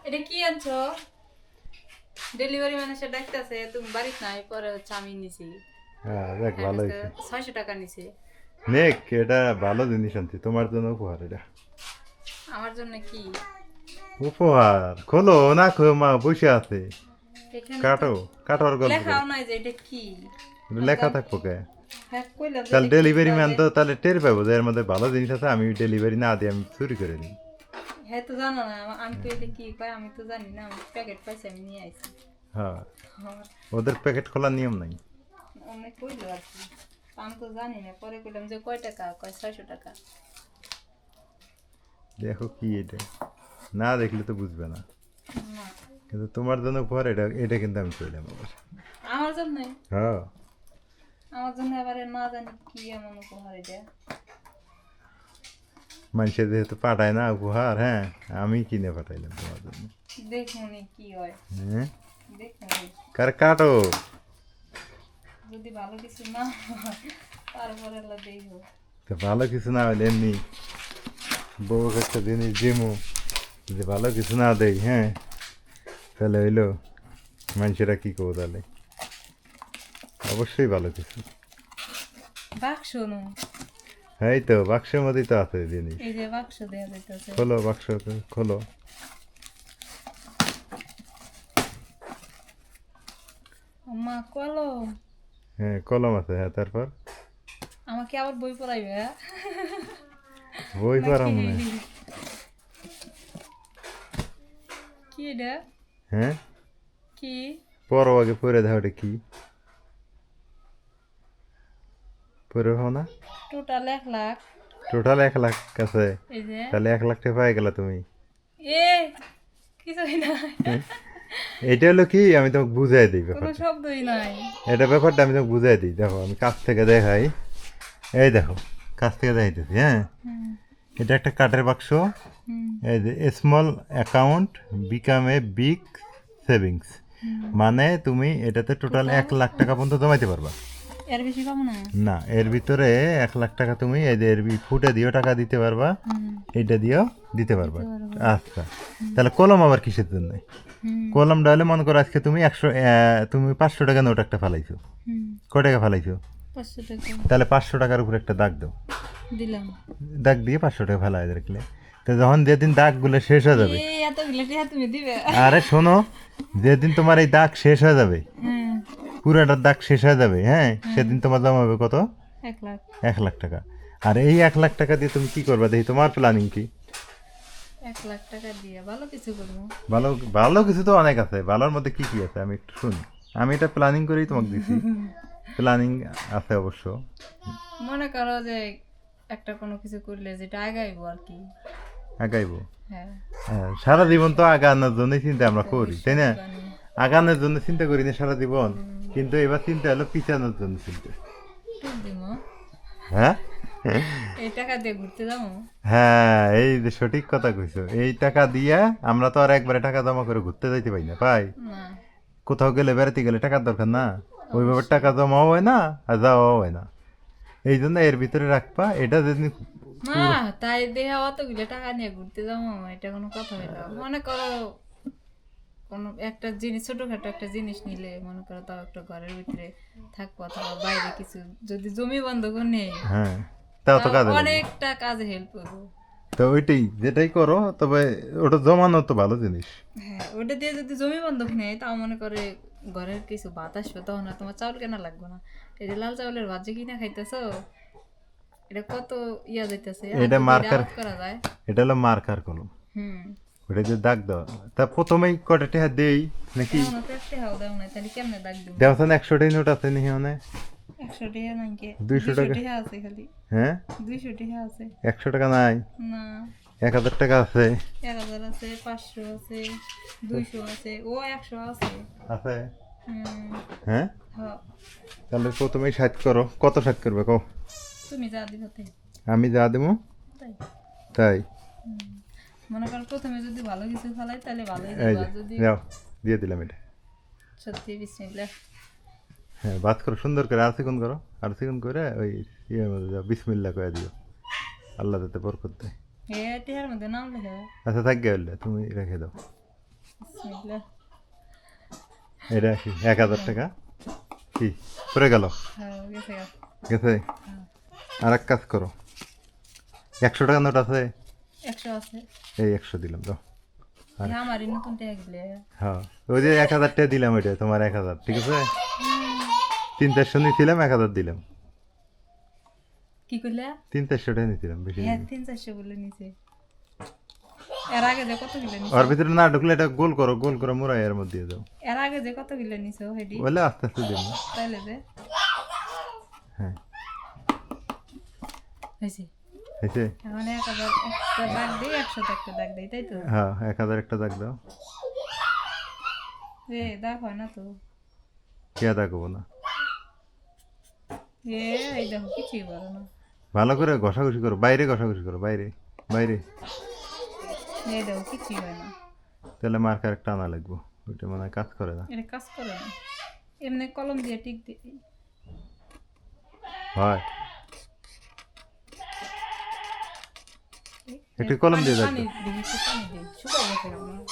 এটা কি আনছো? ডেলিভারি মানে সে ডাকতেছে তুমি বাড়িতে নাই, পরে হচ্ছে আমি নিছি। হ্যাঁ দেখ হ্যাঁ, ভালো আজকে হয়েছে। 600 টাকা নিছে। নেক এটা ভালো জিনিস আনছি তোমার জন্য উপহার এটা। আমার জন্য কি? উপহার খোলো না খো মা বসে আছে। এখানে তো কাটো কাটোর গল্প লেখাও করে। নাই যে এটা কি। লেখা থাকবো কে? হ্যাঁ, কইলাম যে তাহলে এটা কি ডেলিভারি ম্যান কইলে। তো তাহলে টের পাবো যে এর মধ্যে ভালো জিনিস আছে, আমি ডেলিভারি না দিয়ে আমি চুরি করে নিই। হ্যাঁ তো জানো না, আমি কইলে কি কয় আমি তো জানি না, আমি প্যাকেট পাইছি আমি নিয়ে আইছি। হ্যাঁ আমার ওদের প্যাকেট খোলার নিয়ম নাই। অনেক কইলো আর কি, আমি তো জানি না। পরে কইলাম যে কয় টাকা, কয় 600 টাকা। দেখো কি এটা, না দেখলে তো বুঝবে না। না, কিন্তু তোমার জন্য উপহার এটা, এটা কিন্তু আমি চাইলাম আবার। আমার জন্য। হ্যাঁ আমার জন্য এবারে না জানি কি এমন উপহার এটা। মানুষের যেহেতু পাঠায় না উপহার, হ্যাঁ আমি কিনে পাঠাইলাম তোমার জন্য। দেখুনি কি হয়, হ্যাঁ দেখুনি। কার কাটো। যদি ভালো কিছু না হয় তারপরে আল্লাহ দেখবো। তো ভালো কিছু না হলে এমনি বউ একটা জিনিস দিমু, যদি ভালো কিছু না দেই, হ্যাঁ তাহলে হইলো মানুষেরা কি করবো তাহলে? অবশ্যই ভালো কিছু। বাক্স নো, এই তো বাক্সের মধ্যেই তো আছে জিনিস। এই যে বাক্স দেওয়া যাইতেছে। খোলো বাক্স, খোলো। মা কলম। হ্যাঁ কলম আছে, হ্যাঁ তারপর আমাকে আবার বই পড়াইবে, হ্যাঁ? বই পড়া নাকি মনে হয়। কি এটা? হ্যাঁ কি? পড়ো আগে, পড়ে দাও এটা কি, পড়ে হও না। টোটাল 1 লাখ। টোটাল 1 লাখ আছে? এই যে তাহলে 1 লাখ টাকা পাই গেলা তুমি। এ কিছুই নাই, হ্যাঁ? এটা হলো কি, আমি তোমাকে বুঝাই দিই কোনো ব্যাপারটা। শব্দই নাই। এটা ব্যাপারটা আমি তোমাকে বুঝাই দিই, দেখো আমি কাছ থেকে দেখাই। এই দেখো কাছ থেকে দেখাইতেছি, হ্যাঁ হুম এটা একটা কাঠের বাক্স। হুম এই যে small account become a big savings, hmm. মানে তুমি এটাতে টোটাল টোটাল 1 লাখ টাকা পর্যন্ত জমাইতে পারবা। এর বেশি পাবো না? না এর ভিতরে 1 লাখ টাকা তুমি এই যে এর ফুটে দিয়েও টাকা দিতে পারবা, হুম, এইটা দিয়েও দিতে পারবা। দিতে পারবো। আচ্ছা তাহলে কলম আবার কিসের জন্য? হুম কলমটা হলে মনে করো আজকে তুমি 100 তুমি 500 টাকা নোট একটা ফালাইছো। হুম। কয় টাকা ফালাইছো? 500 টাকা তাহলে 500 টাকার উপর একটা দাগ দাও। দিলাম। দাগ দিয়ে 500 টাকা ফেলাই রাখলে, তো যখন যেদিন দাগগুলো শেষ হয়ে যাবে, এতগুলো টিয়া তুমি দিবে? আরে শোনো, যেদিন তোমার এই দাগ শেষ হয়ে যাবে, হ্যাঁ পুরাটার দাগ শেষ হয়ে যাবে, হ্যাঁ সেদিন তোমার জমা হবে কত? 1 লাখ। 1 লাখ টাকা। আর এই 1 লাখ টাকা দিয়ে তুমি কি করবা দেখি, তোমার প্ল্যানিং কি? 1 লাখ টাকা দিয়ে ভালো কিছু করবো। ভালো, ভালো কিছু তো অনেক আছে, ভালোর মধ্যে কি কি আছে আমি একটু শুনি। আমি এটা প্ল্যানিং করেই তোমাকে দিছি, প্ল্যানিং আছে অবশ্য। মনে করো যে একটা কোনো কিছু করলে যেটা আগাইবো আর কি। আগাইবো, হ্যাঁ, হ্যাঁ সারা জীবন তো আগানোর জন্যই চিন্তা আমরা করি, তাই না? ভবিষ্যৎবাণী। আগানোর জন্য চিন্তা করি না সারা জীবন, কিন্তু এবার চিন্তা হলো পিছানোর জন্য চিন্তা। টুক দিমো। হ্যাঁ এই টাকা দিয়ে ঘুরতে যাবো। হ্যাঁ এই যে সঠিক কথা কইছো, এই টাকা দিয়া আমরা তো আর একবারে টাকা জমা করে ঘুরতে যাইতে পারি না, পাই? না, কোথাও গেলে বেড়াতে গেলে টাকার দরকার না, ওইভাবে টাকা জমাও হয় না আর যাওয়াও হয় না। এই জন্য এর ভিতরে রাখবা, এটা যেদিন না তাই দেহা অতগুলো টাকা নিয়ে ঘুরতে যাবো, এটা কোনো কথা হইলো? মনে করো কোনো একটা জিনিস, ছোটখাটো একটা জিনিস নিলে মনে করো তাও একটা ঘরের ভিতরে থাকবো, অথবা বাইরে কিছু যদি জমি বন্ধক নেই, হ্যাঁ তাও তো তাও কাজে লাগবে। অনেকটা কাজে হেল্প করবো। তো ওইটাই যেটাই করো, তবে ওটা জমানো তো ভালো জিনিস। হ্যাঁ, ওটা দিয়ে যদি জমি বন্ধক নেয় তাও মনে করে ঘরের কিছু ভাত আসবে, তখন আর তোমার চাউল কেনা লাগবে না। এই যে লাল চাউলের ভাত যে কিনা খাইতেছো, এটা কত ইয়া যাইতেছে, আর এটা যদি এটা মার্কার, আবাদ করা যায়। এটা হলো মার্কার কলম। হুম, ওটা যে দাগ দেওয়া, তা প্রথমেই কটা টাকা দেই নাকি? এমন তো একটা হাও দাও না, তাহলে কেমনে দাগ দিব? দেওয়া 100 টাই নোট আছে নি মানে? 100 টাকা নাকি? 200 200 টাকা, টাকা আছে খালি। হ্যাঁ 200 টাকা আছে। 100 টাকা নাই, না, 1000 টাকা আছে। 1000 আছে, 500 আছে, 200 আছে, ও 100 আছে। আছে হুম, হ্যাঁ। হ্যাঁ। তাহলে প্রথমেই 60 করো, কত 60 করবে কো? তুমি যা দিবে তাই। আমি যা দেবো তাই। তাই। হুম। মনে করো প্রথমে যদি ভালো কিছু ফেলাই তাহলে ভালোই এই দেবো, যে আর যদি যাও, দিয়ে দিলাম এটা। সত্যি বিসমিল্লাহ। হ্যাঁ বাদ করো সুন্দর করে, আর চিকন করো, আর চিকন করে ওই ইয়ের মধ্যে যাও, বিসমিল্লাহ করে দিও, আল্লাহ যাতে বরকত দেয়। হে টিহার মধ্যে নাম লেখা। আচ্ছা থাক গেলে তুমি রেখে দাও। বিসমিল্লাহ। এটা কি 1,000 টাকা কি পড়ে গেল হ্যাঁ গেছে গা। গেছে আর এক কাজ করো 100 টাকা নোট আছে 100 আছে। এই 100 দিলাম দাও আমারই নতুন টাকা গেলে। হ্যাঁ ওই যে 1,000 টাকা দিলাম ওইটা তোমার 1,000 ঠিক আছে 3-400 নিয়েছিলাম 1,000 দিলাম কি করলে? 3-400 টাকা নিয়েছিলাম বেশি হ্যাঁ নিইনি। 300-400 বলে নিছে। এর আগে যে কত কিলো নিছে? ওর ভিতরে না ঢুকলে এটা গোল করো মুড়াই এর মধ্যে দিয়ে দাও এর আগে যে কত কিলো নিছো হেডি? বলে আস্তে আস্তে দেবো তাইলে যে হ্যাঁ হয়েছে। হয়েছে এখন 1000 একটা দাগ দিই 100 একটা দাগ দিই তাই তো? হ্যাঁ 1,000 একটা দাগ দাও দাগ হয় না তো। কে দাগবো না এই দেখো কিছুই বলো না। ভালো করে ঘষাঘষি করো বাইরে ঘষাঘষি করো বাইরে বাইরে এই দেখো কিছুই হয় না। তাহলে মার্কার একটা আনা লাগবো ওইটা মনে হয় কাজ করে না এটা কাজ করে না। এমনি কলম দিয়ে টিক দিই। হয় একটু কলম দিয়ে দাও পানি দিই একটু পানি দিই শুকাই গেছে আমার।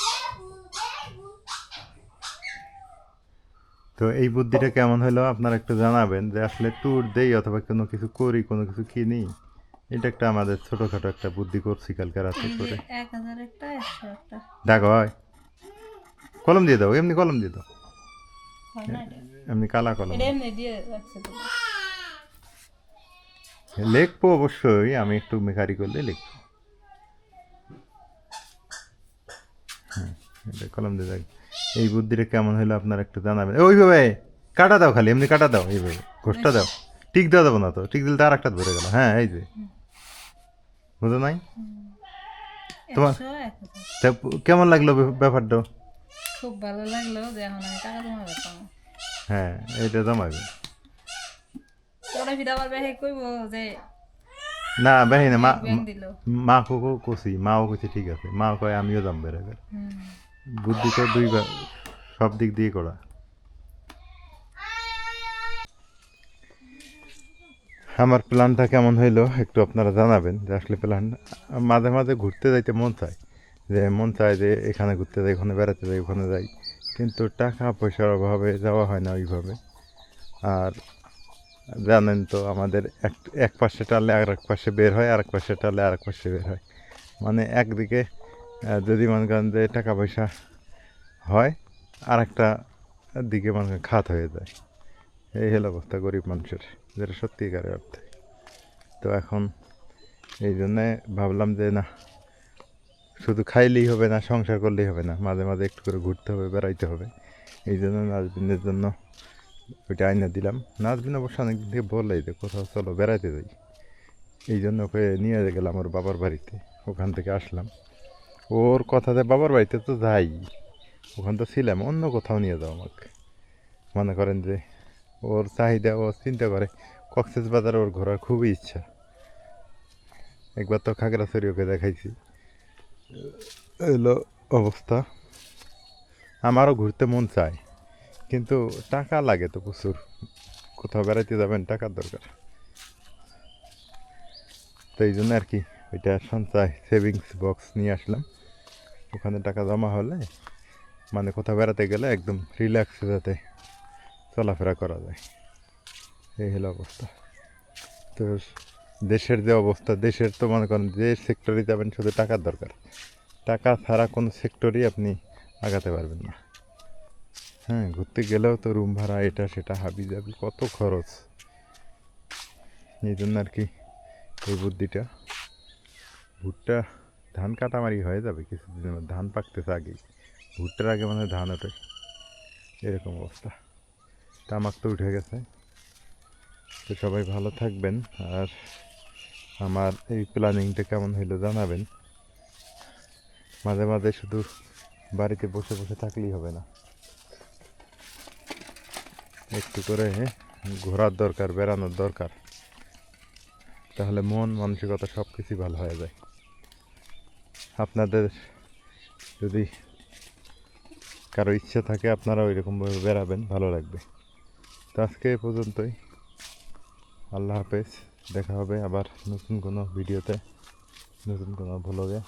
তো এই বুদ্ধিটা কেমন হলো আপনারা একটু জানাবেন যে আসলে ট্যুর দেই অথবা কোনো কিছু করি কোনো কিছু কিনি এটা একটা আমাদের ছোটোখাটো একটা বুদ্ধি করছি কালকে রাতে করে 1000 একটা 100 একটা দাগ হয় কলম দিয়ে দাও এমনি কলম দিয়ে দাও হয় না এটা? এমনি কালা কলম এটা এমনি দিয়ে রাখছে তো। লিখবো অবশ্যই আমি একটু মেকারি করলে লিখবো হ্যাঁ এটা কলম দিয়ে দাগ এই বুদ্ধিটা কেমন হলো আপনারা একটু জানাবেন ওইভাবে কাটা দাও খালি এমনি কাটা দাও এইভাবে ঘোষটা দাও টিক দেওয়া যাবো না তো টিক দিলে তো আর একটা ধরে গেল হ্যাঁ এই যে বুঝো নাই তোমার 100 1000 তা কেমন লাগলো ব্যাপারটা খুব ভালো লাগলো যে এখন আমি টাকা জমা করতাম। হ্যাঁ এইটা জমাবে পরে ফিরে আবার ব্যাগে কইবো যে না বেহি না মা ব্যাংক দিল। মা কোকো কষি মাও কইছে ঠিক আছে মা কয় আমিও যাম বেড়ে বুদ্ধি তো দুইবার সব দিক দিয়ে করা আমার প্ল্যানটা কেমন হইলো একটু আপনারা জানাবেন যে আসলে প্ল্যান মাঝে মাঝে ঘুরতে যাইতে মন চায় যে এখানে ঘুরতে যাই ওখানে বেড়াতে যাই ওখানে যাই কিন্তু টাকা পয়সার অভাবে যাওয়া হয় না ওইভাবে আর জানেন তো আমাদের এক পাশে টানলে আর এক পাশে বের হয় আর এক পাশে টানলে আর এক পাশে বের হয় মানে একদিকে যদি মনে করেন যে টাকা পয়সা হয় আর একটা দিকে মনে করেন খাত হয়ে যায় এই হলো অবস্থা গরিব মানুষের যেটা সত্যিকারের অর্থে তো এখন এই জন্যে ভাবলাম যে না শুধু খাইলেই হবে না সংসার করলেই হবে না মাঝে মাঝে একটু করে ঘুরতে হবে বেড়াইতে হবে এই জন্য নাজবিনের জন্য ওইটা আইনা দিলাম নাজবিন অবশ্য অনেকদিন থেকে বললেই যে কোথাও চলো বেড়াইতে যাই এই জন্য ওকে নিয়ে গেলাম ওর বাবার বাড়িতে ওখান থেকে আসলাম ওর কথাতে বাবার বাড়িতে তো যাই ওখান তো ছিলাম অন্য কোথাও নিয়ে যাও আমাকে মনে করেন যে ওর চাহিদা ও চিন্তা করে কক্সবাজার ওর ঘোরার খুবই ইচ্ছা একবার তো খাগড়াছড়ি ওকে দেখাইছি এলো অবস্থা আমারও ঘুরতে মন চায় কিন্তু টাকা লাগে তো প্রচুর কোথাও বেড়াইতে যাবেন টাকার দরকার তো এই জন্য আর কি ওইটা সঞ্চয় সেভিংস বক্স নিয়ে আসলাম ওখানে টাকা জমা হলে মানে কোথাও বেড়াতে গেলে একদম রিল্যাক্সে যাতে চলাফেরা করা যায় এই হলো অবস্থা তো দেশের যে অবস্থা দেশের তো মনে করেন যে সেক্টরে যাবেন শুধু টাকার দরকার টাকা ছাড়া কোনো সেক্টরই আপনি আগাতে পারবেন না হ্যাঁ ঘুরতে গেলেও তো রুম ভাড়া এটা সেটা হাবি যাবি কত খরচ এই জন্য আর কি এই বুদ্ধিটা ভুট্টা ধান কাটামারি হয়ে যাবে কিছুদিনের মধ্যে ধান পাকতেছে আগেই ভুট্টার আগে মানে ধান ওঠে এরকম অবস্থা তামাক তো উঠে গেছে তো সবাই ভালো থাকবেন আর আমার এই প্ল্যানিংটা কেমন হইলো জানাবেন মাঝে মাঝে শুধু বাড়িতে বসে বসে থাকলেই হবে না একটু করে ঘোরার দরকার বেড়ানোর দরকার তাহলে মন মানসিকতা সব কিছুই ভালো হয়ে যায় আপনাদের যদি কারো ইচ্ছা থাকে আপনারা ওইরকমভাবে বেড়াবেন ভালো লাগবে তো আজকে এ পর্যন্তই আল্লাহ হাফেজ দেখা হবে আবার নতুন কোনো ভিডিওতে নতুন কোনো ভ্লগে